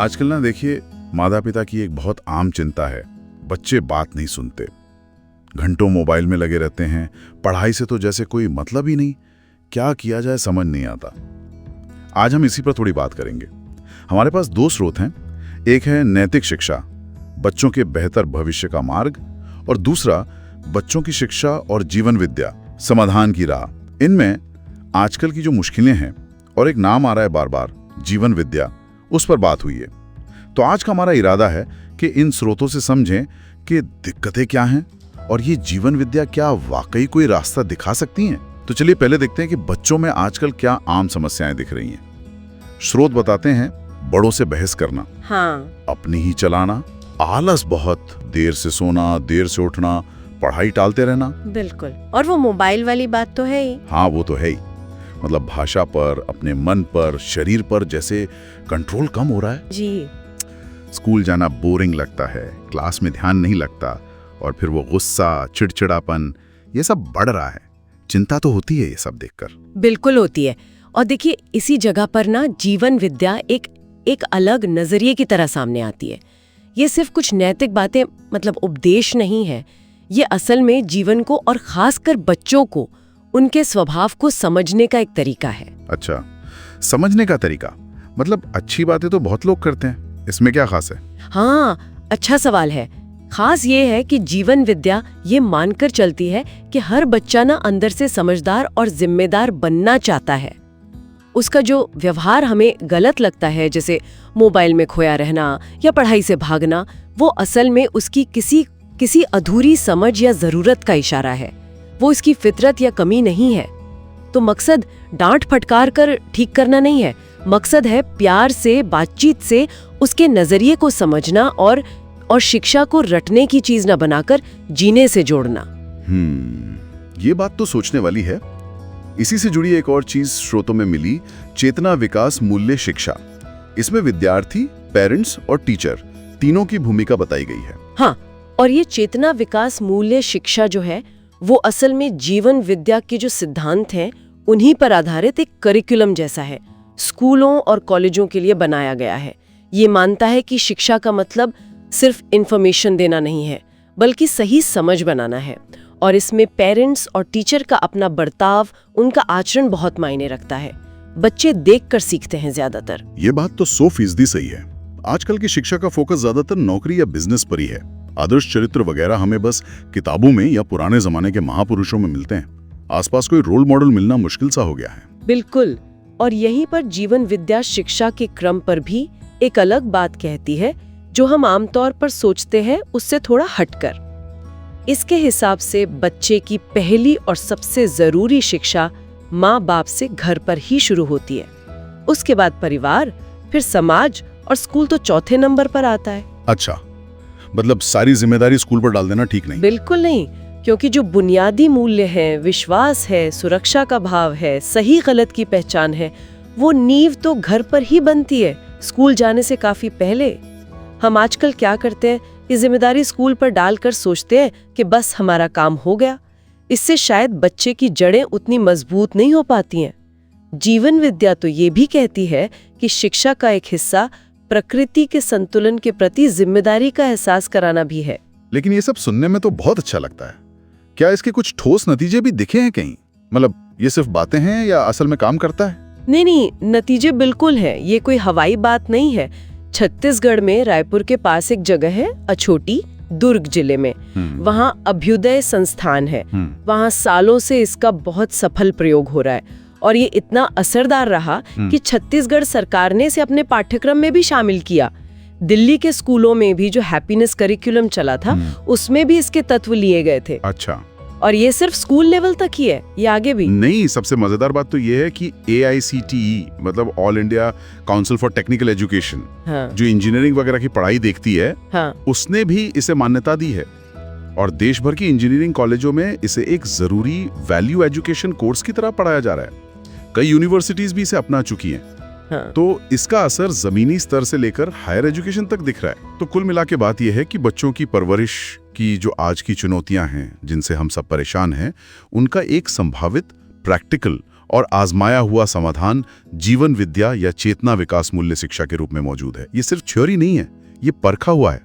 आजकल ना देखिए, माता पिता की एक बहुत आम चिंता है, बच्चे बात नहीं सुनते, घंटों मोबाइल में लगे रहते हैं, पढ़ाई से तो जैसे कोई मतलब ही नहीं, क्या किया जाए समझ नहीं आता। आज हम इसी पर थोड़ी बात करेंगे। हमारे पास दो स्रोत हैं, एक है नैतिक शिक्षा, बच्चों के बेहतर भविष्य का मार्ग, और दूसरा बच्चों की शिक्षा और जीवन विद्या, समाधान की राह। इनमें आजकल की जो मुश्किलें हैं और एक नाम आ रहा है बार बार, जीवन विद्या, उस पर बात हुई है। तो आज का हमारा इरादा है कि इन स्रोतों से समझें कि दिक्कतें क्या हैं और ये जीवन विद्या क्या वाकई कोई रास्ता दिखा सकती हैं। तो चलिए पहले देखते हैं कि बच्चों में आजकल क्या आम समस्याएं दिख रही हैं। स्रोत बताते हैं, बड़ों से बहस करना, हाँ, अपनी ही चलाना, आलस बहुत, देर से सोना, देर से उठना, पढ़ाई टालते रहना। बिल्कुल। और वो मोबाइल वाली बात तो है ही। हाँ, वो तो है ही। मतलब भाषा पर, अपने मन पर, शरीर पर जैसे कंट्रोल कम हो रहा है। जी। स्कूल जाना बोरिंग लगता है, क्लास में ध्यान नहीं लगता, और फिर वो गुस्सा, चिड़चिड़ापन, ये सब बढ़ रहा है। चिंता तो होती है ये सब देखकर। बिल्कुल होती है। और देखिए, इसी जगह पर ना जीवन विद्या एक अलग नजरिए की तरह सामने आती है। ये सिर्फ कुछ नैतिक बातें, मतलब उपदेश नहीं है। ये असल में जीवन को और खासकर बच्चों को, उनके स्वभाव को समझने का एक तरीका है। अच्छा, समझने का तरीका। मतलब अच्छी बातें तो बहुत लोग करते हैं, इसमें क्या खास है? हाँ, अच्छा सवाल है। खास ये है कि जीवन विद्या ये मानकर चलती है कि हर बच्चा ना अंदर से समझदार और जिम्मेदार बनना चाहता है। उसका जो व्यवहार हमें गलत लगता है, जैसे मोबाइल में खोया रहना या पढ़ाई से भागना, वो असल में उसकी किसी अधूरी समझ या जरूरत का इशारा है। वो इसकी फितरत या कमी नहीं है। तो मकसद डांट फटकार कर ठीक करना नहीं है, मकसद है प्यार से, बातचीत से उसके नजरिए को समझना और शिक्षा को रटने की चीज न बनाकर जीने से जोड़ना। ये बात तो सोचने वाली है। इसी से जुड़ी एक और चीज स्रोतों में मिली, चेतना विकास मूल्य शिक्षा। इसमें विद्यार्थी, पेरेंट्स और टीचर तीनों की भूमिका बताई गई है। हाँ, और ये चेतना विकास मूल्य शिक्षा जो है, वो असल में जीवन विद्या के जो सिद्धांत हैं, उन्हीं पर आधारित एक करिकुलम जैसा है। स्कूलों और कॉलेजों के लिए बनाया गया है। ये मानता है कि शिक्षा का मतलब सिर्फ इंफॉर्मेशन देना नहीं है, बल्कि सही समझ बनाना है। और इसमें पेरेंट्स और टीचर का अपना बर्ताव, उनका आचरण बहुत मायने रखता है। बच्चे देखकर सीखते हैं ज्यादातर। ये बात तो 100% सही है। आजकल की शिक्षा का फोकस ज्यादातर नौकरी या बिजनेस पर ही है। आदर्श चरित्र वगैरह हमें बस किताबों में या पुराने जमाने के महापुरुषों में मिलते हैं। आसपास कोई रोल मॉडल मिलना मुश्किल सा हो गया है। बिल्कुल। और यहीं पर जीवन विद्या शिक्षा के क्रम पर भी एक अलग बात कहती है, जो हम आमतौर पर सोचते हैं उससे थोड़ा हटकर। इसके हिसाब से बच्चे की पहली और सबसे जरूरी शिक्षा माँ बाप से घर पर ही शुरू होती है। उसके बाद परिवार, फिर समाज, और स्कूल तो चौथे नंबर पर आता है। अच्छा, मतलब सारी जिम्मेदारी स्कूल पर डाल देना ठीक नहीं? बिल्कुल नहीं, क्योंकि जो बुनियादी मूल्य हैं, विश्वास है, सुरक्षा का भाव है, सही गलत की पहचान है, वो नींव तो घर पर ही बनती है, स्कूल जाने से काफी पहले। हम आजकल क्या करते हैं, ये जिम्मेदारी स्कूल पर डालकर सोचते हैं कि बस हमारा काम हो गया। इससे शायद बच्चे की जड़ें उतनी मजबूत नहीं हो पाती हैं। जीवन विद्या तो ये भी कहती है कि शिक्षा का एक हिस्सा प्रकृति के संतुलन के प्रति जिम्मेदारी का एहसास कराना भी है। लेकिन ये सब सुनने में तो बहुत अच्छा लगता है। क्या इसके कुछ ठोस नतीजे भी दिखे हैं कहीं? मतलब ये सिर्फ बातें हैं या असल में काम करता है? नहीं, नतीजे बिल्कुल हैं। ये कोई हवाई बात नहीं है। छत्तीसगढ़ में रायपुर के पास एक जगह है, अछोटी, दुर्ग जिले में। वहाँ अभ्युदय संस्थान है। वहाँ सालों से इसका बहुत सफल प्रयोग हो रहा है, और ये इतना असरदार रहा कि छत्तीसगढ़ सरकार ने इसे अपने पाठ्यक्रम में भी शामिल किया। दिल्ली के स्कूलों में भी जो हैप्पीनेस करिकुलम चला था, उसमें भी इसके तत्व लिए गए थे। अच्छा। और ये सिर्फ स्कूल लेवल तक ही है, ये आगे भी नहीं। सबसे मजेदार बात तो ये है कि AICTE, मतलब all India council for technical education, हाँ, जो इंजीनियरिंग वगैरह की पढ़ाई देखती है, हाँ, उसने भी इसे मान्यता दी है। और देश भर की इंजीनियरिंग कॉलेजों में इसे एक जरूरी वैल्यू एजुकेशन कोर्स की तरह पढ़ाया जा रहा है। कई यूनिवर्सिटीज भी इसे अपना चुकी हैं। हाँ। तो इसका असर जमीनी स्तर से लेकर हायर एजुकेशन तक दिख रहा है। तो कुल मिला के बात यह है कि बच्चों की परवरिश की जो आज की चुनौतियां हैं, जिनसे हम सब परेशान हैं, उनका एक संभावित, प्रैक्टिकल और आजमाया हुआ समाधान जीवन विद्या या चेतना विकास मूल्य शिक्षा के रूप में मौजूद है। ये सिर्फ थ्योरी नहीं है, ये परखा हुआ है।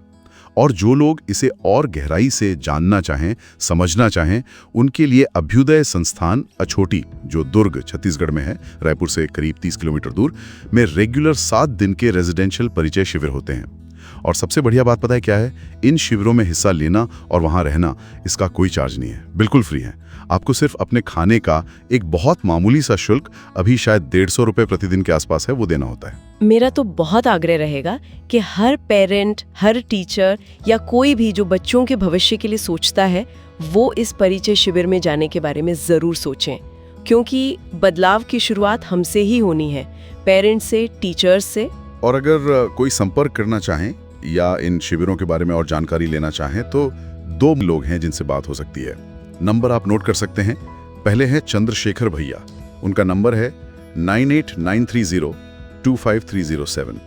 और जो लोग इसे और गहराई से जानना चाहें, समझना चाहें, उनके लिए अभ्युदय संस्थान अछोटी, जो दुर्ग छत्तीसगढ़ में है, रायपुर से करीब 30 किलोमीटर दूर, में रेगुलर 7 दिन के रेजिडेंशियल परिचय शिविर होते हैं। और सबसे बढ़िया बात पता है क्या है? इन शिविरों में हिस्सा लेना और वहां रहना, इसका कोई चार्ज नहीं है, बिल्कुल फ्री है। आपको सिर्फ अपने खाने का एक बहुत मामूली सा शुल्क, अभी शायद 150 रुपए प्रतिदिन के आसपास है, वो देना होता है। मेरा तो बहुत आग्रह रहेगा कि हर पेरेंट, हर टीचर या कोई भी जो बच्चों के भविष्य के लिए सोचता है, वो इस परिचय शिविर में जाने के बारे में जरूर सोचें, क्योंकि बदलाव की शुरुआत हमसे ही होनी है, पेरेंट्स से, टीचर्स से। और अगर कोई संपर्क करना चाहें या इन शिविरों के बारे में और जानकारी लेना चाहें तो 2 लोग हैं जिनसे बात हो सकती है। नंबर आप नोट कर सकते हैं। पहले हैं चंद्रशेखर भैया, उनका नंबर है 9893025307।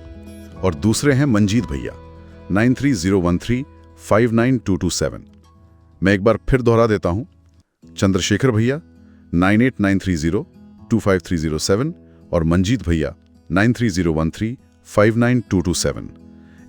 और दूसरे हैं मंजीत भैया, 9301359227। मैं एक बार फिर दोहरा देता हूं, चंद्रशेखर भैया 9893025307 और मंजीत भैया 9301359227।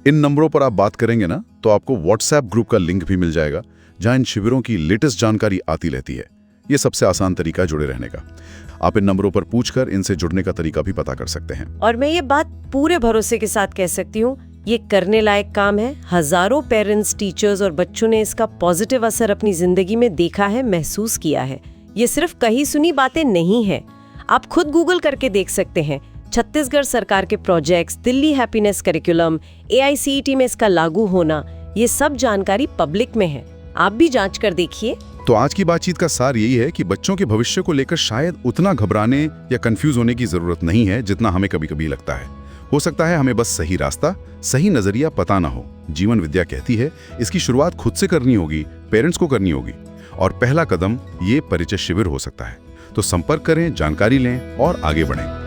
इन नंबरों पर आप बात करेंगे ना, तो आपको व्हाट्सएप ग्रुप का लिंक भी मिल जाएगा, जहां इन शिविरों की लेटेस्ट जानकारी आती रहती है। ये सबसे आसान तरीका है जुड़े रहने का। आप इन नंबरों पर पूछकर इनसे जुड़ने का तरीका भी पता कर सकते हैं। और मैं ये बात पूरे भरोसे के साथ कह सकती हूँ, ये करने लायक काम है। हजारों पेरेंट्स, टीचर्स और बच्चों ने इसका पॉजिटिव असर अपनी जिंदगी में देखा है, महसूस किया है। ये सिर्फ कही सुनी बातें नहीं है, आप खुद गूगल करके देख सकते हैं। छत्तीसगढ़ सरकार के projects, Delhi happiness curriculum, AICTE में इसका लागू होना, ये सब जानकारी पब्लिक में है। आप भी जांच कर देखिए। तो आज की बातचीत का सार यही है कि बच्चों के भविष्य को लेकर शायद उतना घबराने या कंफ्यूज होने की जरूरत नहीं है जितना हमें कभी-कभी लगता है। हो सकता है हमें बस सही रास्ता, सही नजरिया पता ना हो। जीवन विद्या कहती है इसकी शुरुआत खुद से करनी होगी, पेरेंट्स को करनी होगी। और पहला कदम ये परिचय शिविर हो सकता है। तो संपर्क करें, जानकारी लें और आगे बढ़ें।